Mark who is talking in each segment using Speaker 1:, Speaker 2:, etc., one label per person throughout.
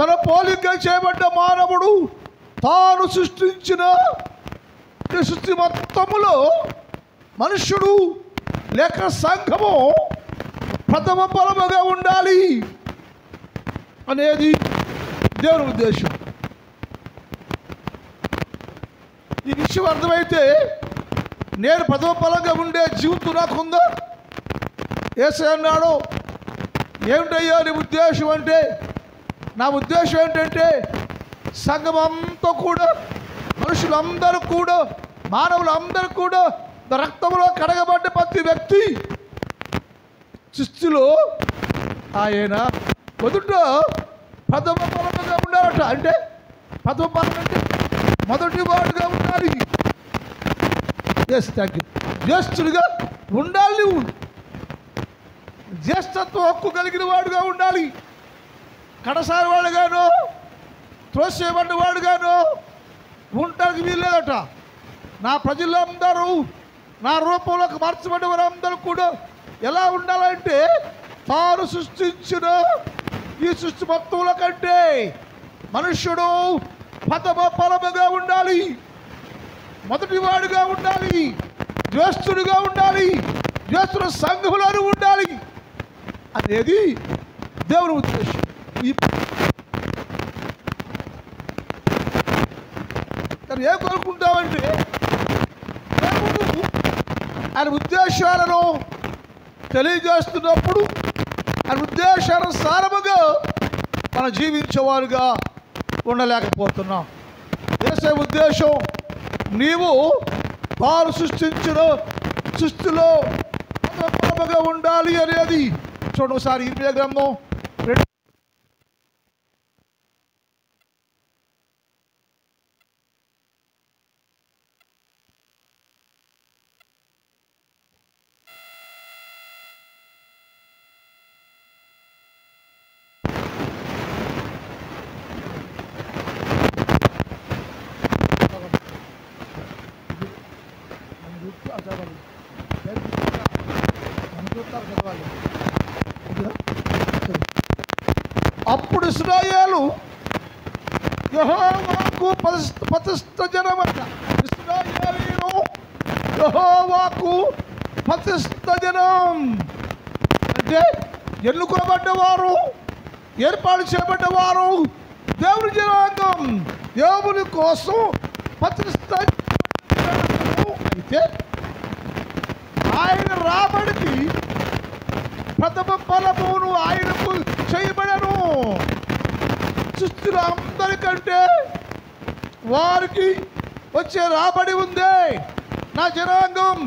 Speaker 1: తన పోలిక చేయబడ్డ మానవుడు తాను సృష్టించిన సృష్టి మొత్తములో మనుష్యుడు లేక సంఘము ప్రథమ ఫలముగా ఉండాలి అనేది దేవుని ఉద్దేశం. ఈ విషయం అర్థమైతే నేను ప్రథమ ఫలంగా ఉండే జీవితం నాకుందా? యేసయ్య అన్నాడు, ఏమిటయ్యా నీ ఉద్దేశం అంటే, నా ఉద్దేశం ఏంటంటే సంఘం అంతా కూడా, మనుషులందరూ కూడా, మానవులందరూ కూడా రక్తంలో కడగబడ్డ ప్రతి వ్యక్తి సృష్టిలో ఆయన మొదట ప్రథమ ఫలముగా ఉండాలట. అంటే ప్రథమ ఫలం అంటే మొదటి వాడుగా ఉండాలి. Thank you. జ్యేష్ఠుడిగా ఉండాలి. నువ్వు జ్యేష్ఠత్వ హక్కు కలిగిన వాడుగా ఉండాలి. కడసారి వాడుగానో త్రోసేయబడ్డ వాడుగానో ఉండడానికి వీల్లేదట. నా ప్రజలందరూ నా రూపంలోకి మార్చబడ్డ వారందరూ కూడా ఎలా ఉండాలంటే తాను సృష్టించిన ఈ సృష్టి మొత్తంలో కంటే మనుష్యుడు ప్రథమ ఫలముగా ఉండాలి, మొదటివాడుగా ఉండాలి, జ్యేష్ఠుడిగా ఉండాలి, జ్యేష్ఠుల సంఘంలోనూ ఉండాలి అనేది దేవుని ఉద్దేశం. కానీ ఏం కోరుకుంటామంటే దేవుడు ఆయన ఉద్దేశాలను తెలియజేస్తున్నప్పుడు ఆయన ఉద్దేశానుసారముగా మనం జీవించేవారుగా ఉండలేకపోతున్నాం. యేసయ్య ఉద్దేశం నీవు తాను సృష్టించిన సృష్టిలో ప్రథమగా ఉండాలి అనేది. చూడండి ఒకసారి ఇర్మియా గ్రంథం అప్పుడు ఇశ్రాయేలు యెహోవాకు ప్రతిష్ఠ జనమట. ఇశ్రాయేలీయులు యెహోవాకు ప్రతిష్ఠ జనం అంటే ఎన్నుకోబడ్డవారు, ఏర్పాటు చేయబడ్డవారు, దేవుని జనాంగం, దేవుని కోసం ప్రతిష్ఠ. అయితే ఆయన రాబడికి ప్రథమ ఫలమును ఆయనకు చేయబడను. సృష్టిలో అందరికంటే వారికి వచ్చే రాబడి ఉంది. నా జనాంగం,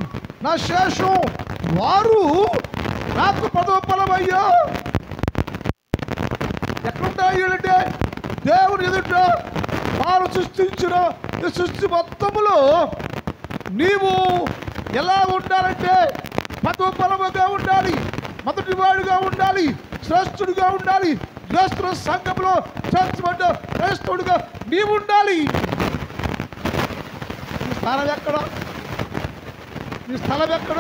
Speaker 1: నా శేషం, వారు నాకు ప్రథమ ఫలమయ్యా. ఎక్కడుంటాయంటే దేవుని ఎదుట వారు సృష్టించిన ఈ సృష్టి మొత్తములో నీవు ఎలా ఉండాలంటే ప్రథమ ఫలముగా ఉండాలి, మొదటి వాడుగా ఉండాలి, శ్రేష్ఠుడిగా ఉండాలి, జ్యేష్ఠుల సంఘంలో చేర్చబడ్డ శ్రేష్ఠుడిగా నీవు ఉండాలి. నీ స్థానం ఎక్కడ? నీ స్థలం ఎక్కడ?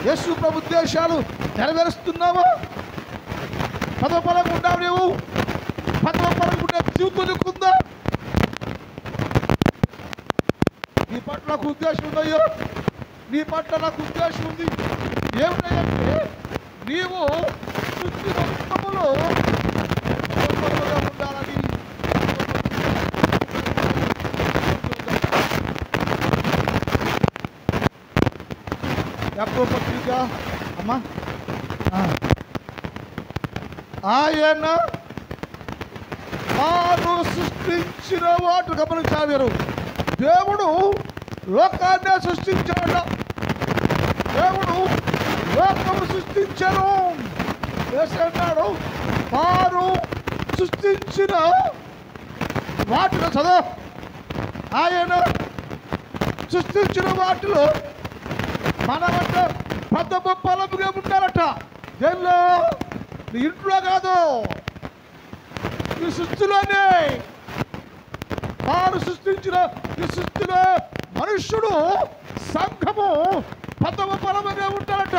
Speaker 1: యేసు ప్రభు ఉద్దేశాలు నెరవేరుస్తున్నావా? ప్రథమ ఫలంగా ఉండావు నీవు? ప్రథమ ఫలంగా ఉండే జీవితం నీకుందా? నీ పట్ల నాకు ఉద్దేశం ఉందయ్యో, నీ పట్ల నాకు ఉద్దేశం ఉంది. ఏమిటంటే నీవు సృష్టి మొత్తములో ఉండాలని. యాకోబు పత్రిక అమ్మా, ఆయన తాను సృష్టించిన వాటి గమనించాలి మీరు. దేవుడు లోకాన్ని సృష్టించాడు. దేవుడు లోకము సృష్టించను. అన్నాడు తాను సృష్టించిన వాటిలో చదువు. ఆయన సృష్టించిన వాటిలో మనమంటే ప్రథమ ఫలముగా ఉండాలట. దేనిలో? నీ ఇంట్లో కాదు, ఈ సృష్టిలోనే. తాను సృష్టించిన ఈ సృష్టిలో మనుష్యుడు సంఘము ప్రథమ ఫలముగా ఉంటాడట.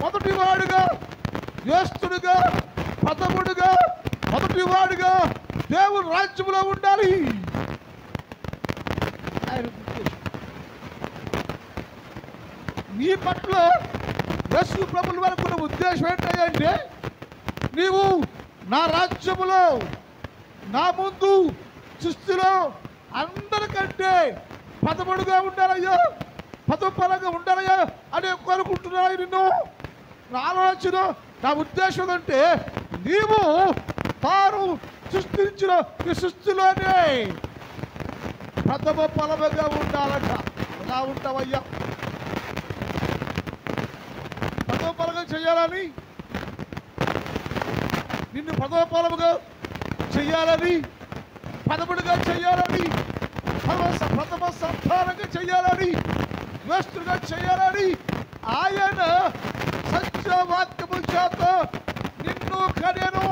Speaker 1: మొదటి వాడుగా, జ్యేష్ఠుడిగా, ప్రథముడిగా, మొదటి వాడుగా దేవుని రాజ్యంలో ఉండాలి. ఆయన ఉద్దేశం. నీ పట్ల యేసు ప్రభుల వరకు ఉన్న ఉద్దేశం ఏంటంటే నీవు నా రాజ్యములో నా ముందు సృష్టిలో అందరికంటే పదముడుగా ఉండాలయ్యా, పదపరంగా ఉండాలయ్యా అని కోరుకుంటున్నాను. నిన్ను నా ఆలోచన నా ఉద్దేశం అంటే నీవు తాను సృష్టించిన ఈ సృష్టిలోనే ప్రథమ ఫలముగా ఉండాలంట. ఎలా ఉంటావయ్యా? ప్రథమ ఫలంగా చేయాలని, నిన్ను ప్రథమ ఫలముగా చెయ్యాలని, పదముడుగా చెయ్యాలని, ప్రథమ సంతానంగా చెయ్యాలని, శ్రేష్ఠుడిగా చెయ్యాలని ఆయన సత్యవాక్యము చేత నిన్ను కనెను.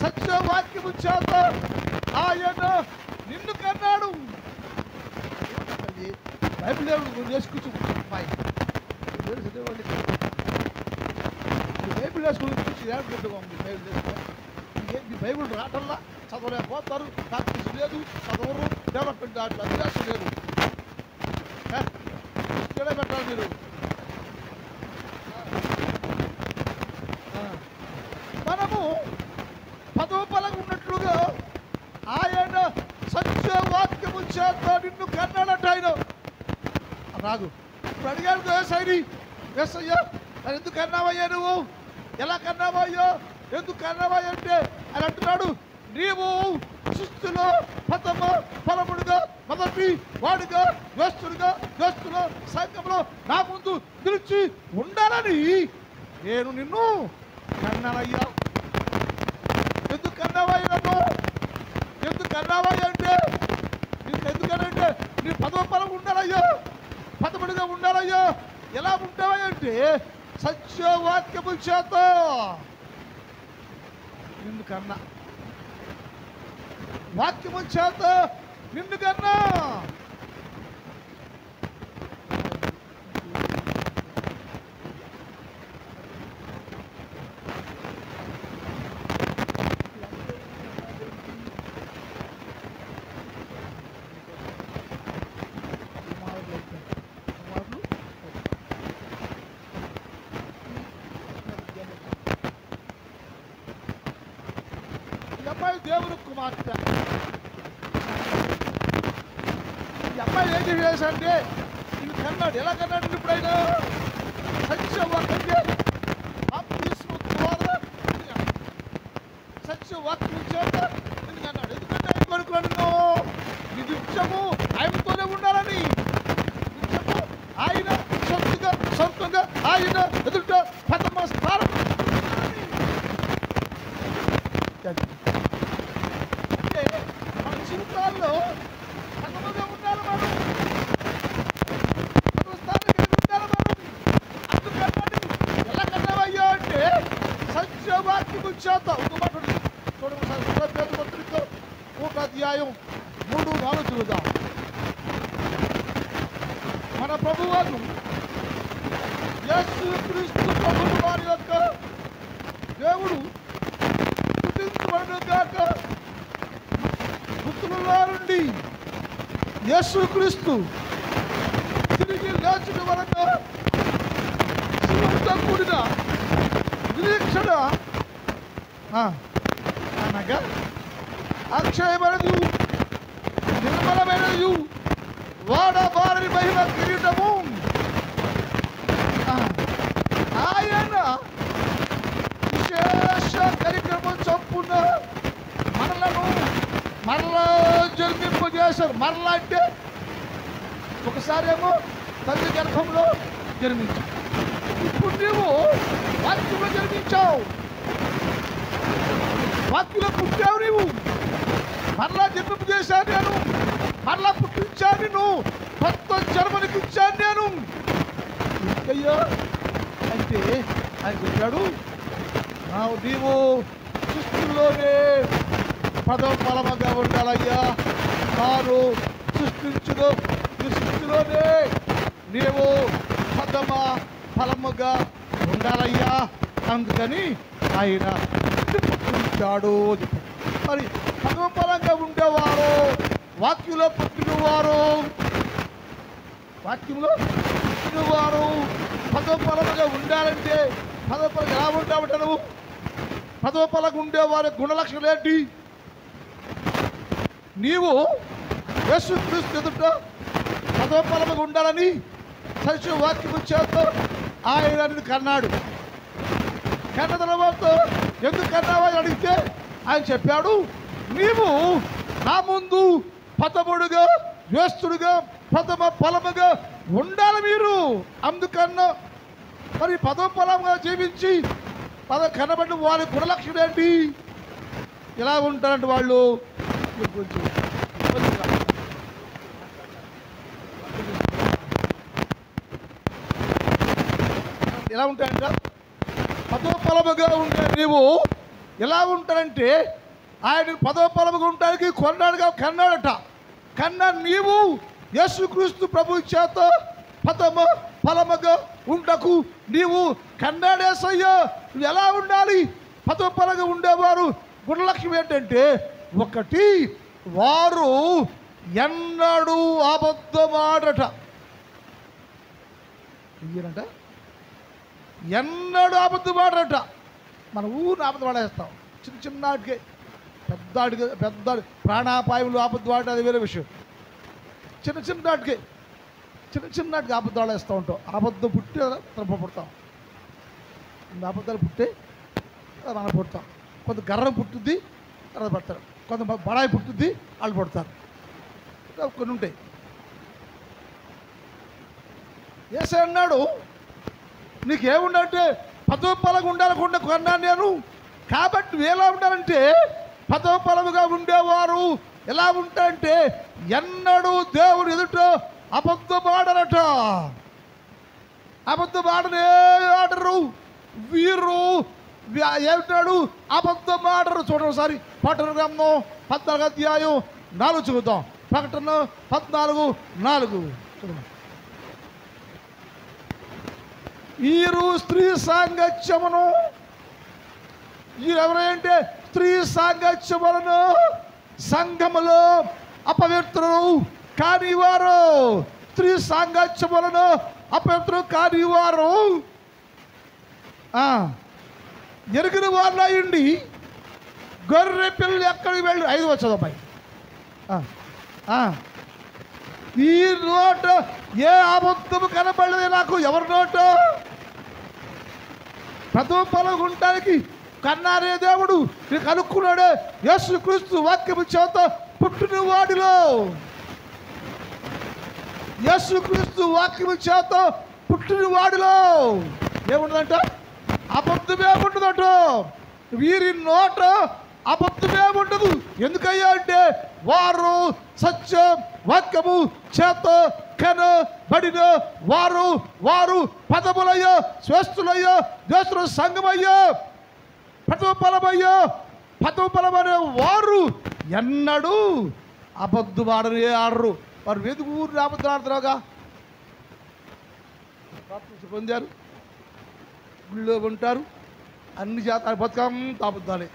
Speaker 1: సత్యవాక్యము చేత ఆయన నిన్ను కన్నాడు. బైబిల్ వేసుకొచ్చు బైబిల్ వేసుకుని బైబిల్ రావటంలా చదవలేకపోతారు, ప్రాక్టీస్ లేదు, చదవరు, డెవలప్మెంట్ అట్లా అభ్యాసం లేదు. పెట్టాలి మీరు. మనము పదోపలంగా ఉన్నట్లుగా ఆయన సత్యవాక్యము చేత నిన్ను కన్నాడట. ఆయన రాదు. ఇప్పుడు అడిగాడు వేసయ్యి, వేసయ్యా అది ఎందుకు కన్నావయ్యా, నువ్వు ఎలా కన్నావయ్యో, ఎందుకు కన్నావయ్య అంటే ఆయన అంటున్నాడు, నీవు సృష్టిలో ప్రథమ ఫలముడుగా మొదటి వాడుగా జ్యేష్ఠులో సంఘంలో నా ముందు నిలిచి ఉండాలని నేను నిన్ను కన్నానయ్యా. ఎందుకు కన్నావయ్య నన్ను? ఎందుకు కన్నావయ్య అంటే ఎందుకనంటే నీ పదవ ఫలం ఉండాలయ్యా, పదముడుగా ఉండాలయ్యా. ఎలా ఉంటావయ్యంటే సత్యవాక్యము చేత నిన్ను కన్నా, వాక్యము చేత నిన్ను కన్నా. దేవుని కుమార్తె ఈ అమ్మాయి ఏం చేశాడంటే ఇది కన్నాడు. ఎలా కన్నాడు? ఇప్పుడైనా సత్యవాక్యం సత్యవాక్యం చేత ఎందుకన్నాడు? ఎందుకంటే ఆయన కొనుక్కున్నాడు నీ నిత్యము ఆయనతోనే ఉండాలని, నిత్యము ఆయన సొంతంగా ఆయన ఎదుట ప్రథమ స్థానం. మన జీవితాల్లో ప్రథమగా ఉండాలి మనం, ప్రథమ స్థానానికి ఉండాలి మనం. అందుకన్నాడు. ఎలా కన్నావయ్యా అంటే సత్యవాక్యము చేత. చూడండి పత్రిక 1 అధ్యాయం 3-4 చూద్దాం. మన ప్రభువును యేసుక్రీస్తు ప్రభువు వారి యొక్క దేవుడు స్తుతించబడుగాక. మృతులలో నుండి యేసుక్రీస్తు తిరిగి లేచిన వరకు శివునితో కూడిన నిరీక్షణ అనగా అక్షయమైనది, నిర్మలమైనది, వాడబారని మహిమ కిరీటము ఆయన విశేష కార్యక్రమం చొప్పున మరలా జన్మింపజేశారు. మరలా అంటే ఒకసారేమో తల్లి గర్భంలో జన్మించావు, ఇప్పుడు నీవు వాక్యంలో జన్మించావు, వాక్యంలో పుట్టావు. నీవు మరలా జన్మింపజేశాను నేను, మరలా పుట్టించాను నేను, కొత్త జన్మనికి ఇచ్చాను నేను. ఎందుకయ్యా అంటే ఆయన చెప్పాడు, నీవు సృష్టిలోనే ప్రథమ ఫలముగా ఉండాలయ్యా. తాను సృష్టించును ఈ సృష్టిలోనే నీవు ప్రథమ ఫలముగా ఉండాలయ్యా. అందుకని ఆయన పుట్టించాడు. మరి పదోపలంగా ఉండేవారు, వాక్యంలో పుట్టినవారు, వాక్యంలో పుట్టినవారు పదోపలముగా ఉండాలంటే పదోపలం ఎలా ఉంటామంటే నువ్వు పదోపలంగా ఉండేవారి గుణలక్షణాలు ఏంటి? నీవు యేసుక్రీస్తు ఎదుట పదోపలముగా ఉండాలని సత్య వాక్యము చేత ఆయన నిన్ను కన్నాడు. కన్న తర్వాత ఎందుకు కన్నావని అడిగితే ఆయన చెప్పాడు, నీవు నా ముందు పదముడుగా జ్యేష్ఠుడుగా ప్రథమ ఫలముగా ఉండాలి మీరు. అందుకన్నా మరి పదోపలంగా జీవించి కనబడిన వారి గుణలక్షణం ఏంటి? ఎలా ఉంటారంటే వాళ్ళు ఎలా ఉంటాయంట? పదోపలముగా ఉంటే నీవు ఎలా ఉంటారంటే ఆయన పదోపలముగా ఉండడానికి కన్నాడట. కన్నా నీవు యేసుక్రీస్తు ప్రభు చేత ప్రథమ ఫలముగా ఉండకు నీవు కన్నాడేసయ్యా. నువ్వు ఎలా ఉండాలి? పదోపలంగా ఉండేవారు గుణలక్ష్యం ఏంటంటే, ఒకటి వారు ఎన్నడూ అబద్ధమాడట. ఈయనంట ఎన్నడూ అబద్ధమాడట. మన ఊరు అబద్ధమాడేస్తాం చిన్నాటికే, పెద్ద ప్రాణాపాయంలో అబద్ధమాడటం అది వేరే విషయం. చిన్నటికి అబద్ధాలు వేస్తూ ఉంటాం. అబద్ధం పుట్టి పుడతాం, అబద్ధాలు పుట్టే మనం పుడతాం. కొంత గర్రం పుట్టుద్ది తర్వాత పడతారు, కొంత బడాయి పుట్టుద్ది వాళ్ళు పడతారు, కొన్ని ఉంటాయి. యేసయ్య అన్నాడు, నీకేముండంటే పదోపలంగా ఉండాలనుకుంటే కొన్నాను నేను. కాబట్టి నువ్వు ఎలా ఉండాలంటే పదోపలముగా ఉండేవారు ఎలా ఉంటారంటే ఎన్నడూ దేవుడు ఎదుట అబద్ధమాడరట. అబద్ధమాడనే ఆడరు వీరు. ఏమిటాడు? అబద్ధమాడరు. చూడండి ఒకసారి ప్రకటన గ్రంథం 14వ అధ్యాయం 4 చూద్దాం. ప్రకటన 14:4 చూడండి. వీరు స్త్రీ సాంగత్యమును, వీరెవరంటే స్త్రీ సాంగత్యం వలన సంఘములో అపవిత్రులు కానివారు. స్త్రీ సాంగత్యం వలన అపవిత్రులు కానివారు ఎరిగిన వాళ్ళు అయ్యండి గొర్రె పిల్లలు ఎక్కడికి వెళ్ళి 5 వచ్చేది అబ్బాయి. ఈ నోట ఏ అబద్ధము కనబడలేదు నాకు. ఎవరి నోట పదోపలంగా ఉండడానికి కన్నారే దేవుడు నీకు అనుకున్నాడే. యేసుక్రీస్తు వాక్యము చేత పుట్టిన వాడిలో, యేసుక్రీస్తు వాక్యము చేత పుట్టిన వాడిలో ఏముండదంట? అబద్ధమే ఉండదట. వీరి నోట అబద్ధమే ఉండదు. ఎందుకయ్యా అంటే వారు సత్య వాక్యము చేత కనబడిన వారు. వారు పదములయ్యో, శ్రేష్ఠులయ్యో, దేశ సంఘమయ్యో, పదోపలమయ్యో. పదోపలమనే వారు ఎన్నడూ అబద్ధమాడనే ఆడరు. వారు వెతుకు ఊరు అబద్ధం ఆడుతున్నాగా. పొందారు, గుళ్ళో ఉంటారు, అన్ని జాతాలు బతుకంతా అబద్ధాలే.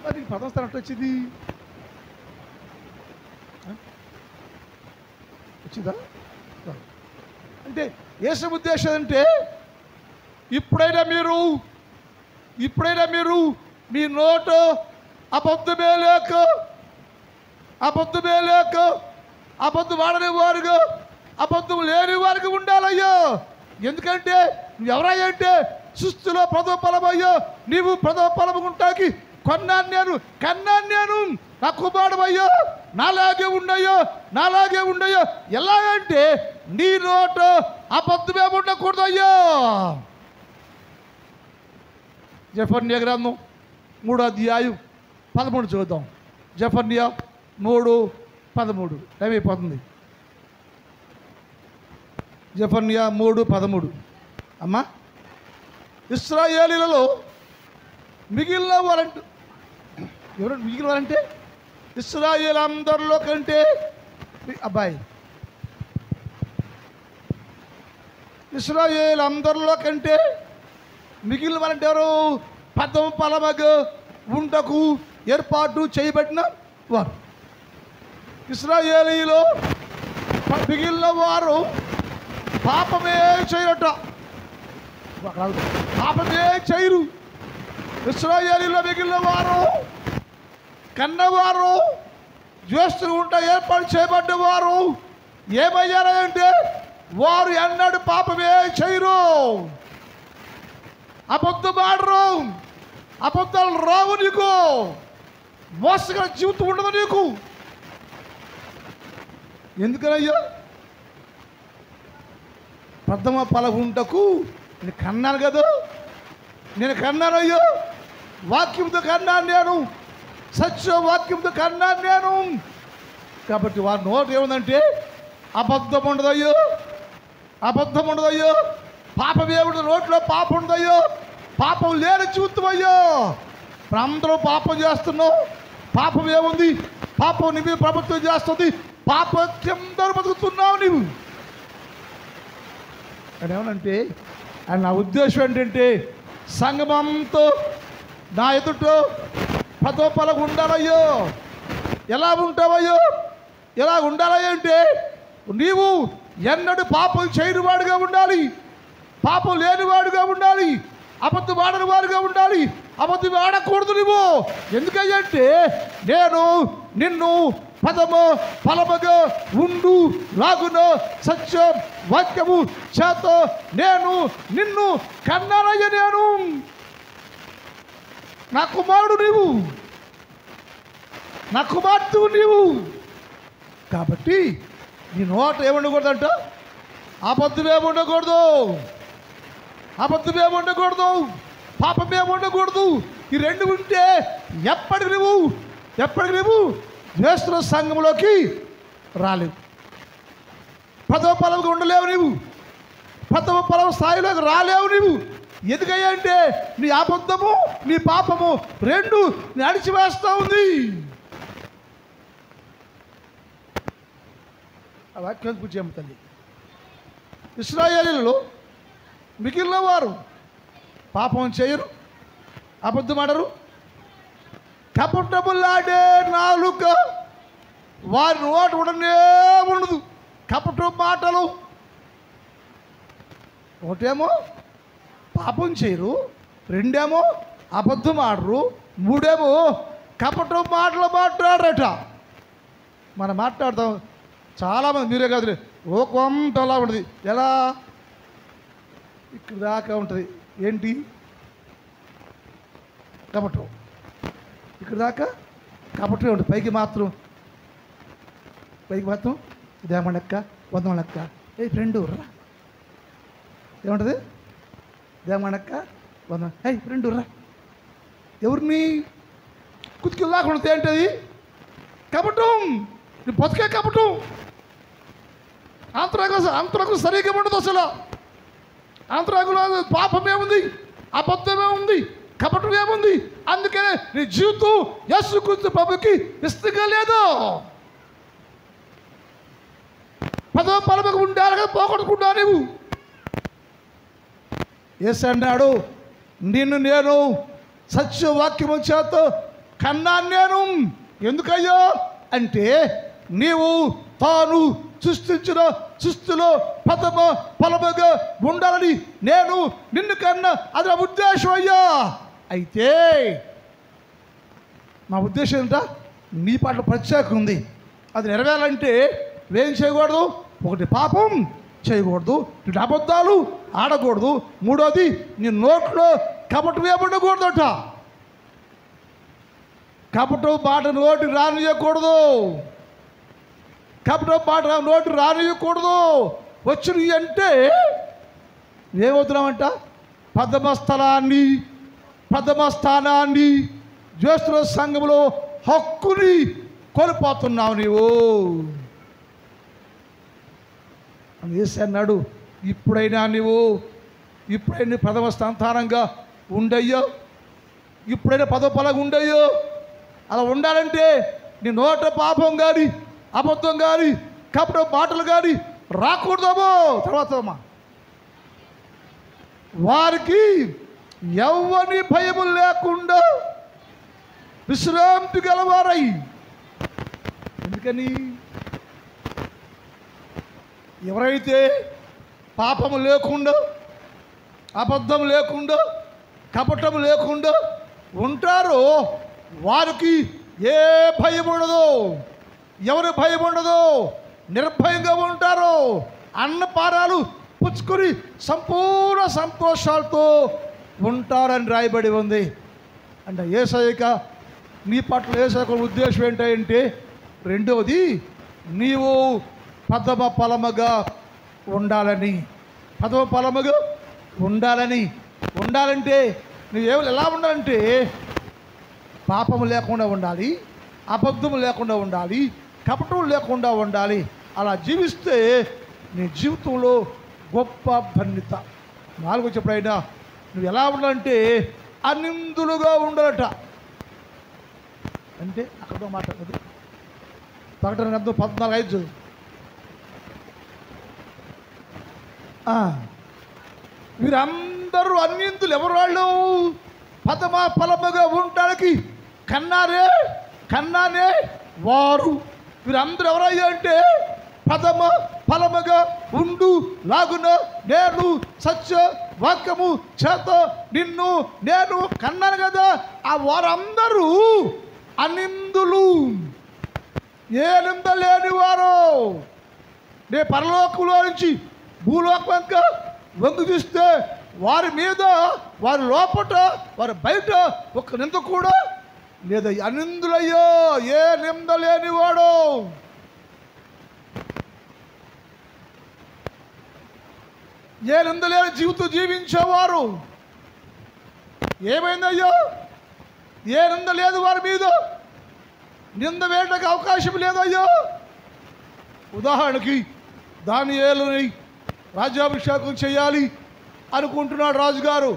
Speaker 1: మరి పదం స్థానం ఎట్లా వచ్చింది? వచ్చిందా అంటే యేసు ఉద్దేశం అంటే ఇప్పుడైనా మీరు మీ నోటు అబద్ధమే లేక అబద్ధం ఆడని వారుగా, అబద్ధం లేని వారికి ఉండాలయ్యో. ఎందుకంటే నువ్వు ఎవరయ్యా అంటే సుస్థిలో పదోపలమయ్యో. నీవు పదోపలము ఉంటాకి కన్నాను నా కుమారుడయ్యో, నాలాగే ఉండయ్యో. ఎలాగంటే నీ నోటు అబద్ధమే ఉండకూడదయ్యో. జెఫన్యా గ్రంథం 3వ అధ్యాయం 13 చూద్దాం. జెఫన్యా 3:13 టైం అయిపోతుంది. జెఫన్యా 3:13. అమ్మా, ఇశ్రాయేలీలలో మిగిలిన వారంటే ఎవరంటే? మిగిలిన వారంటే ఇశ్రాయేల్ అందరిలో కంటే ఇశ్రాయేల్ అందరిలో కంటే మిగిలిన వారంటే ఎవరు? పదము ఫలముగా ఉండకు ఏర్పాటు చేయబడిన వారు. ఇశ్రాయేలీలో మిగిలిన వారు పాపమే చేయరట. పాపమే చేయరు. ఇశ్రాయేలీలో మిగిలిన వారు కన్నవారు, జ్యేష్ఠులు ఉంటే ఏర్పాటు చేయబడ్డవారు ఏమయ్యారంటే వారు ఎన్నడూ పాపమే చేయరు. అబద్ధం ఆడరు. అబద్ధాలు రావు. నీకు మోసగల జీవితం ఉండదు నీకు. ఎందుకనయ్యా? ప్రథమ ఫలముంటకు నేను కన్నాను కదా. నేను కన్నాను అయ్యో. వాక్యంతో కన్నాను నేను. సత్య వాక్యంతో కన్నాను నేను. కాబట్టి వారి నోటు ఏముందంటే అబద్ధం ఉండదయ్యో. అబద్ధం ఉండదయ్యో. పాపం ఏముండదు. నోట్లో పాపం ఉండదయ్యో. పాపం లేని జీవితం అయ్యో. అందరూ పాపం చేస్తున్నావు. పాపం ఏముంది? పాపం నీ మీద ప్రభుత్వం చేస్తుంది. పాపం కింద బతుకుతున్నావు నీవు. అని ఏమనంటే అని నా ఉద్దేశం ఏంటంటే సంగమంతో నా ఎదుట పదోపలకు ఉండాలయ్యో. ఎలా ఉంటావయ్యో? ఎలా ఉండాలయ్యో అంటే నీవు ఎన్నడూ పాపం చేయని వాడుగా ఉండాలి. పాపం లేనివాడుగా ఉండాలి. అబద్ధం ఆడని వాడుగా ఉండాలి. అబద్ధం ఆడకూడదు నువ్వు. ఎందుకంటే నేను నిన్ను పదము ఫలముగా ఉండు లాగున సత్యం వాక్యము చేత నేను నిన్ను కన్నానయ్య. నేను నా కుమారుడు నీవు, నా కుమార్తెవు నీవు. కాబట్టి నీ నోట ఏముండకూడదంట? అబద్ధమే ఉండకూడదు. అబద్ధమే ఉండకూడదు. పాపమే ఉండకూడదు. ఈ రెండు ఉంటే ఎప్పటికి నువ్వు జ్యేష్ఠుల సంఘంలోకి రాలేవు. పదవ ఫలంగా ఉండలేవు నీవు. పదవ ఫలం స్థాయిలోకి రాలేవు నీవు. ఎందుకయ్యా అంటే నీ అబద్ధము నీ పాపము రెండు అణిచివేస్తూ ఉంది. ఆ వాక్యానికి పూజ తల్లి. ఇశ్రాయేలీయులలో మిగిలిన వారు పాపం చేయరు, అబద్ధం ఆడరు. కపటములాడే నాలుక వారి నోట ఉండనే ఉండదు. కపట మాటలు. ఒకటేమో పాపం చేయరు, రెండేమో అబద్ధం ఆడరు, మూడేమో కపట మాటలు మాట్లాడరట. మనం మాట్లాడతాం చాలామంది, మీరే కాదు, ఓ కొంత అలా ఉంటుంది. ఎలా? ఇక్కడ దాకా ఉంటుంది. ఏంటి? కపటం. ఇక్కడ దాకా కపటమే ఉంటుంది. పైకి మాత్రం దేమణక్క, వందమణక్క, ఏ ఫ్రెండు రా. ఏముంటుంది? దేమణక్క, ఫ్రెండు రా. ఎవరిని కుతికిల్లాగా ఉంటుంది. ఏంటది? కపటం. నీ బతుకే కపటం. అంతరాకు సరిగ్గా ఉండదు అసలు. అంతరాకులో పాపమేముంది? అబద్ధమే ఉంది, కపటం ఏముంది? అందుకనే నీ జీవితం యేసుక్రీస్తు ప్రభుకి ఇష్టంగా లేదు. పదవ ఫలముగా ఉండాలి కదా, పోగొట్టుకుంటా నువ్వు. యేసు అన్నాడు, నిన్ను నేను సత్యవాక్యము చేత కన్నాను నేను. ఎందుకయ్యో అంటే నీవు తాను సృష్టించిన సృష్టిలో పదమ ఫలముగా ఉండాలని నేను నిన్ను కన్నా. అది నా ఉద్దేశం అయ్యా. అయితే నా ఉద్దేశం ఏంటంటే నీ పట్ల ప్రత్యేకం ఉంది. అది నెరవేరాలంటే ఏం చేయకూడదు? ఒకటి పాపం చేయకూడదు, రెండు అబద్ధాలు ఆడకూడదు, మూడోది నీ నోట్లో కపటం ఏముండకూడదట. కపటం మాట నోటి రానియకూడదు. కపటం మాట నోటి రానియకూడదు. వచ్చిన అంటే ఏమవుతున్నామంట? ప్రథమ స్థానాన్ని జ్యేష్ఠుల సంఘంలో హక్కుని కోల్పోతున్నావు నీవు. యేసు అన్నాడు, ఇప్పుడైనా ప్రథమ స్థానంగా ఉండయ్యో, ఇప్పుడైనా పదవ ఫలంగా ఉండయ్యో. అలా ఉండాలంటే నీ నోట పాపం కానీ అబద్ధం కానీ కపట మాటలు కానీ రాకూడదామో. తర్వాత వారికి ఎవ్వని భయము లేకుండా విశ్రాంతి గలవారై. ఎందుకని? ఎవరైతే పాపము లేకుండా, అబద్ధం లేకుండా, కపటం లేకుండా ఉంటారో వారికి ఏ భయం ఉండదు. ఎవరి భయం ఉండదు, నిర్భయంగా ఉంటారో అన్నపారాలు పుచ్చుకొని సంపూర్ణ సంతోషాలతో ఉంటారని రాయబడి ఉంది. అంటే యేసయ్యక నీ పట్ల యేసయ్యక ఉద్దేశం ఏంటంటే, రెండవది నీవు పదమ ఫలముగా ఉండాలని. పదమ ఫలముగా ఉండాలంటే నువ్వు ఎలా ఉండాలంటే పాపము లేకుండా ఉండాలి, అబద్ధము లేకుండా ఉండాలి, కపటం లేకుండా ఉండాలి. అలా జీవిస్తే నీ జీవితంలో గొప్ప ధన్యత. 4 చెప్పడైనా నువ్వు ఎలా ఉండాలంటే అనిందులుగా ఉండాలట. అంటే అక్కడ మాట్లాడదు. ప్రకటన గ్రంథం 14:5. వీరందరూ అన్నిందులు ఎవరు? వాళ్ళు పదమ ఫలముగా ఉండడానికి కన్నానే వారు. వీరందరూ ఎవరయ్యా అంటే పదమ ఫలముగా ఉండు లాగున నేను సత్య వాక్యము చేత నిన్ను నేను కన్నాను కదా. ఆ వారందరూ అనిందులు, ఏ నింద లేని వారు. నే పరలోకంలో నుంచి భూలోకంగా వంగు తీస్తే వారి మీద, వారి లోపట, వారి బయట ఒక నింద కూడా లేదా. అనిందులయ్యో, ఏ నింద లేనివాడు. ఏ నింద లేని జీవితం జీవించేవారు. ఏమైందయ్యో, ఏ నింద లేదు వారి మీద, నింద వేయడానికి అవకాశం లేదయ్యో. ఉదాహరణకి దానియేలుని రాజ్యాభిషేకం చేయాలి అనుకుంటున్నాడు రాజుగారు.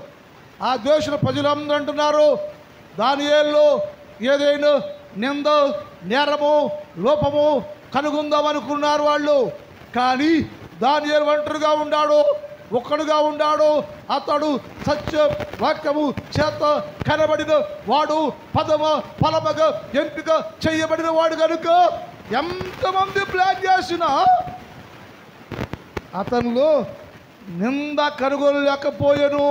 Speaker 1: ఆ దేశంలో ప్రజలందరూ అంటున్నారు దానియేలులో ఏదైనా నింద, నేరము, లోపము కనుగొందాం అనుకున్నారు వాళ్ళు. కానీ దానియేలు ఒంటరిగా ఉన్నాడు, ఒక్కడుగా ఉన్నాడు. అతడు సత్య వాక్యము చేత కనబడిన వాడు, పదమ ఫలముగా ఎంపిక చేయబడిన వాడు కనుక ఎంతమంది ప్లాన్ చేసినా అతనిలో నింద కనుగొనలేకపోయాను.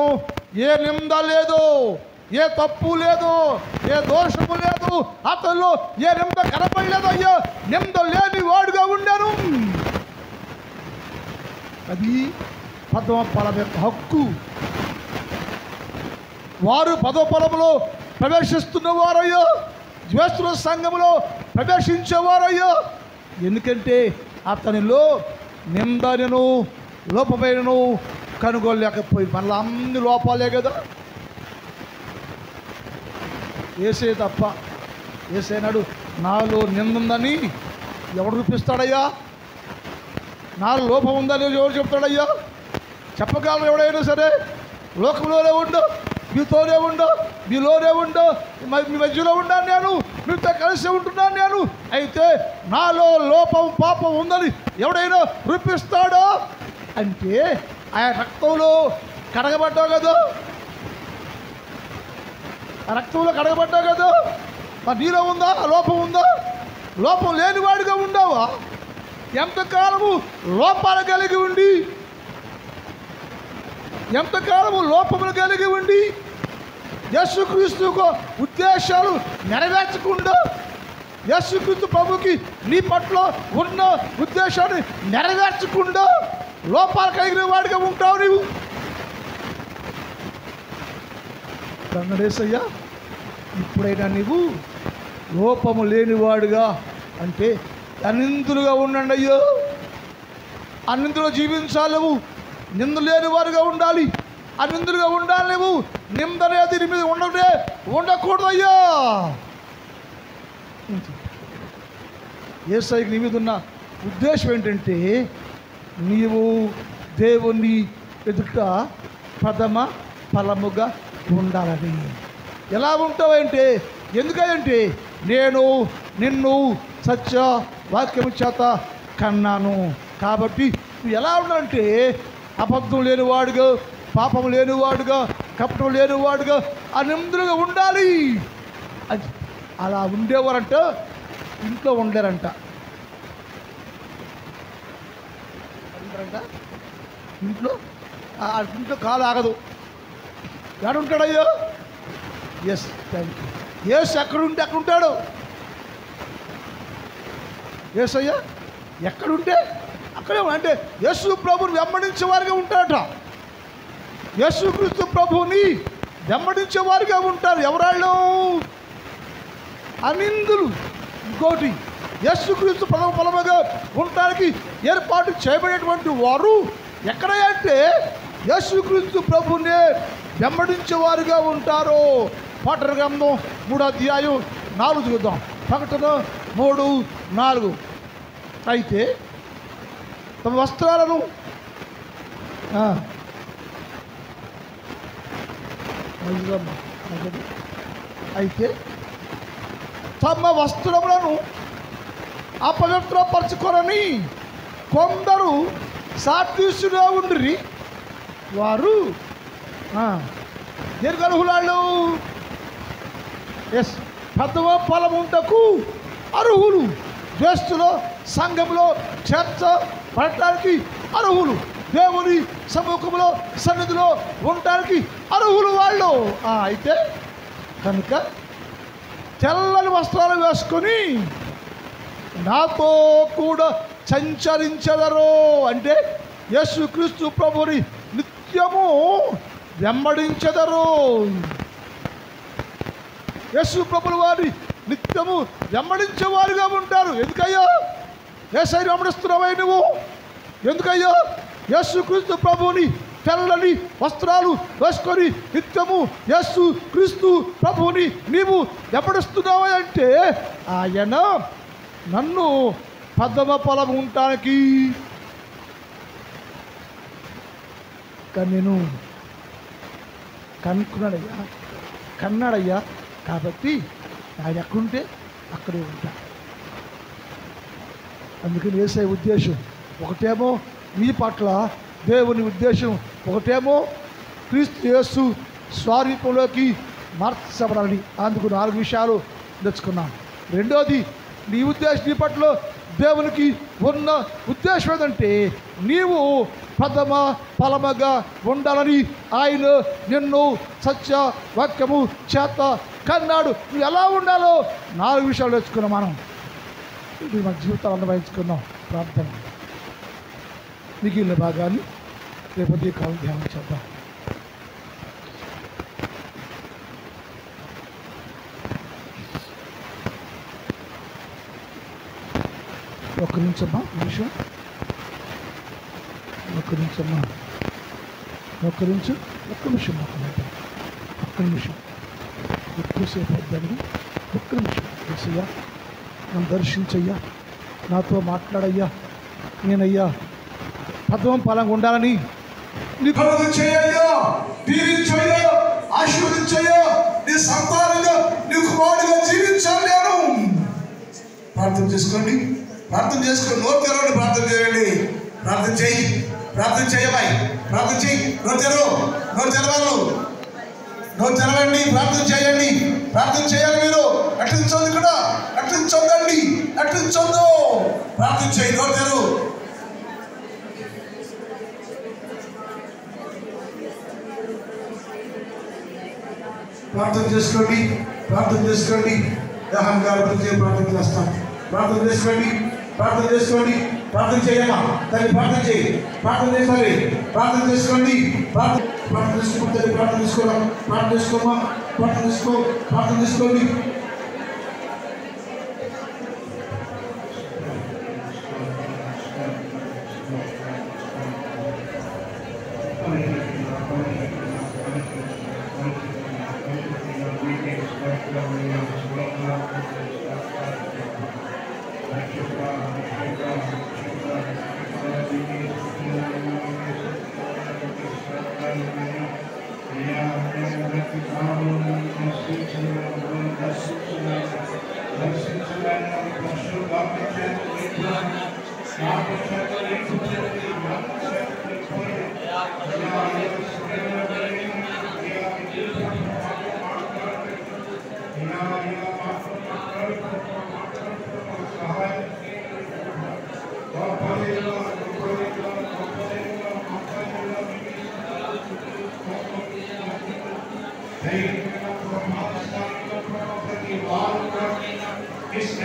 Speaker 1: ఏ నింద లేదు, ఏ తప్పు లేదు, ఏ దోషము లేదు. అతనిలో ఏ నింద కనపడలేదు. అయ్యా, నింద లేని వాడుగా ఉండాను. అది పదవ ఫలం యొక్క హక్కు. వారు పదవ ఫలములో ప్రవేశిస్తున్నవారయ్యో, జ్యేష్ఠుల సంఘములో ప్రవేశించేవారయ్యో. ఎందుకంటే అతనిలో నిందను, లోపమైనను కనుగొనలేకపోయి. మళ్ళీ అన్ని లోపాలే కదా. ఏసే తప్ప, ఏసేనాడు నాలో నిందుందని ఎవడు చూపిస్తాడయ్యా? నాలో లోపం ఉందని ఎవరు చెప్తాడయ్యా? చెప్పగలరు ఎవడైనా సరే. లోకంలోనే ఉండో, మీతోనే ఉండో, మీలోనే ఉండో, మీ మధ్యలో ఉన్నాను నేను, మీతో కలిసి ఉంటున్నాను నేను. అయితే నాలో లోపం, పాపం ఉందని ఎవడైనా రూపిస్తాడో అంటే ఆయన రక్తంలో కడగబడ్డావు కదా, ఆ రక్తంలో కడగబడ్డావు కదా. మరి నీలో ఉందా లోపం? ఉందా? లోపం లేనివాడిగా ఉండావా? ఎంతకాలము లోపాలు కలిగి ఉండి, ఎంతకాలము లోపములు కలిగి ఉండి యేసుక్రీస్తు ఉద్దేశాలు నెరవేర్చకుండా, యేసుక్రీస్తు ప్రభుకి నీ పట్ల ఉన్న ఉద్దేశాన్ని నెరవేర్చకుండా లోపాలు కలిగిన వాడిగా ఉంటావు నీవు. రంగడేశయ్యా, ఇప్పుడైనా నీవు లోపము లేనివాడుగా అంటే అనిందులుగా ఉండండి అయ్యో. అనిందులో జీవించాలి నువ్వు. నింద లేని వారుగా ఉండాలి, అనిందులుగా ఉండాలి నువ్వు. నింద అనేది నీ మీద ఉండకూడదు అయ్యా. యేసయ్యకి నీ మీద ఉన్న ఉద్దేశం ఏంటంటే నీవు దేవుని ఎదుట ప్రథమ ఫలముగా ఉండాలని. ఎలా ఉంటావంటే, ఎందుకంటే నేను నిన్ను సత్య వాక్యము చేత కన్నాను కాబట్టి నువ్వు ఎలా ఉండాలంటే అబద్ధం లేనివాడుగా, పాపం లేనివాడుగా, కపటం లేనివాడుగా అనిందులుగా ఉండాలి. అది అలా ఉండేవారంట ఇంట్లో ఉండలేరంట. ఇంట్లో ఇంట్లో కాలు ఆగదు. ఎక్కడుంటాడయ్యో? Yes, thank you. యేసు ఎక్కడుంటే అక్కడ ఉంటాడు. యేసు అయ్యా ఎక్కడుంటే అక్కడే. అంటే యేసు ప్రభువుని వెంబడించే వారిగా ఉంటాడట. యేసుక్రీస్తు ప్రభువుని వెంబడించే వారిగా ఉంటారు. ఎవరాళ్ళు? అనిందులు. ఇంకోటి, యేసుక్రీస్తు పలముగా ఉండటానికి ఏర్పాటు చేయబడినటువంటి వారు ఎక్కడ అంటే యేసుక్రీస్తు ప్రభువుని వెంబడించే వారుగా ఉంటారు. ప్రకటన గ్రంథం 3:4 చూద్దాం. ప్రకటన 3:4. అయితే తమ వస్త్రాలను అయితే తమ వస్త్రములను అపవిత్రపరచుకొనని కొందరు సాత్విసుగా ఉండిరి. వారు దీర్ఘర్హులాళ్ళు. ఎస్, ప్రథమ ఫలముంటకు అర్హులు. జ్యేష్ఠులో సంఘంలో చేర్చబడటానికి అర్హులు. దేవుని సముఖంలో సన్నిధిలో ఉండటానికి అర్హులు వాళ్ళు. అయితే కనుక తెల్లని వస్త్రాలు వేసుకొని నాతో కూడా సంచరించెదరు. అంటే యేసుక్రీస్తు ప్రభుని నిత్యము వెంబడించెదరు. యేసు ప్రభుల వారిని నిత్యము వెంబడించేవారుగా ఉంటారు. ఎందుకయ్యో యేసయ్యను వెంబడిస్తున్నావా నువ్వు? ఎందుకయ్యో యేసుక్రీస్తు ప్రభువుని తెల్లని వస్త్రాలు వేసుకొని నిత్యము యేసు క్రీస్తు ప్రభువుని నీవు వెంబడిస్తున్నావా అంటే ఆయన నన్ను ప్రథమ ఫలం ఉండటానికి నేను కన్నాడయ్యా. కాబట్టి ఆయన ఎక్కడుంటే అక్కడే ఉంటా. అందుకని యేసయ్య ఉద్దేశం ఒకటేమో నీ పట్ల దేవుని ఉద్దేశం, ఒకటేమో క్రీస్తు యేసు స్వరూపంలోకి మార్చబడాలని. అందుకు 4 విషయాలు నేర్చుకున్నాం. రెండోది, నీ ఉద్దేశం, నీ పట్ల దేవునికి ఉన్న ఉద్దేశం ఏంటంటే నీవు ప్రథమ ఫలముగా ఉండాలని ఆయన నిన్ను సత్య వాక్యము చేత కన్నాడు. నువ్వు ఎలా ఉండాలో 4 విషయాలు నేర్చుకున్నాం. మనం ఇది మన జీవితాలు అనుభవించుకున్నాం. ప్రార్థన మిగిలిన భాగాన్ని రేపు కాలం ధ్యానం చేద్దాం. ఒక్క నిమిషమ్మా, ఒక్క నిమిషం ఎక్కువసేపు వద్దండి. ఒక్క నిమిషం ఏసయ్యా నన్ను దర్శించయ్యా, నాతో మాట్లాడయ్యా. నేనయ్యా ప్రథమ ఫలంగా ఉండాలని నీకు చేయయ్యా, దీవించయ్యా, ఆశీర్వదించయ్యా. నీ సంతానంగా నీ కుమారుడిగా జీవించాలి. నేను ప్రార్థన చేసుకోండి. నోరు తెరవండి. ప్రార్థన చేయండి. ప్రార్థన చేయి. ప్రార్థన చేయబాయి. ప్రార్థన చేయి. నోరు తెరవాలి. నోరు తెరవండి. ప్రార్థన చేయండి. ప్రార్థన చేయాలి. మీరు అట్లించొద్దు. ఇక్కడ అట్లించొద్దండి. అట్లించొద్దు. ప్రార్థన చేయి. నోరు తెరు. ప్రార్థన చేసుకోండి. ప్రార్థన చేసుకోండి. అహంకారం ప్రార్థన చేస్తాం. ప్రార్థన చేసుకోండి. ప్రార్థన చేసుకోండి. ప్రార్థన చేయమ్మా తల్లి. ప్రార్థన చేయి. ప్రార్థన చేయాలి. ప్రార్థన చేసుకోండి. ప్రార్థన చేసుకోండి. ప్రార్థన చేసుకోవడం. ప్రార్థన చేసుకోమా. ప్రార్థన చేసుకో. ప్రార్థన చేసుకోండి.
Speaker 2: Yes. This